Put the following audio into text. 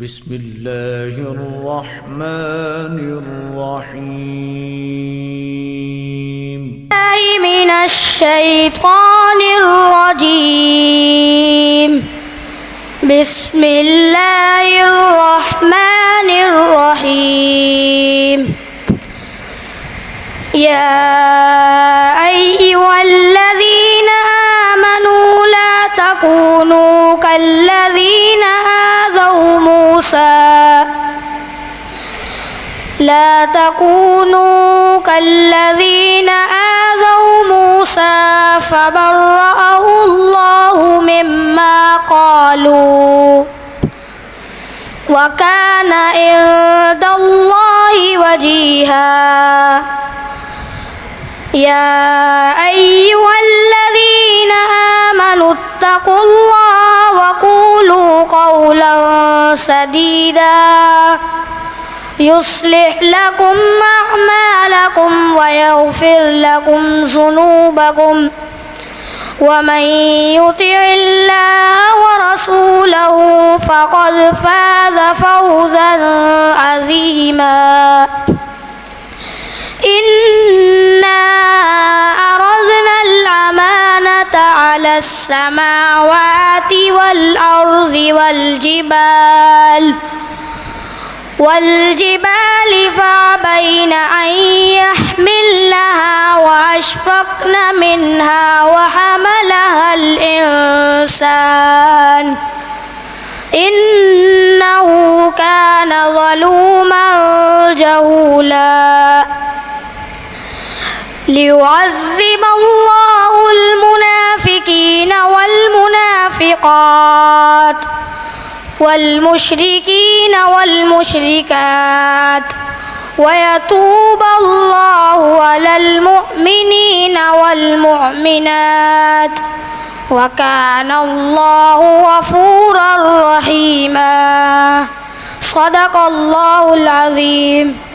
بسم الله الرحمن الرحيم. من الشيطان الرجيم. بسم الله الرحمن الرحيم. يا أيها الذين آمنوا لا تكونوا كالذين آذوا موسى فبرأه الله مما قالوا وكان عند الله وجيها. يا أيها الذين آمنوا اتقوا الله وقولوا قولا سديدا يصلح لكم أعمالكم ويغفر لكم ذنوبكم ومن يطع الله ورسوله فقد فاز فوزا عظيما. إنا عرضنا الأمانة على السماوات والأرض والجبال فأبين أن يحملنها وأشفقن منها وحملها الإنسان إنه كان ظلوما جهولا. ليعذب الله المنافقين والمنافقات والمشركين والمشركات ويتوب الله على المؤمنين والمؤمنات وكان الله غفورا رحيما. صدق الله العظيم.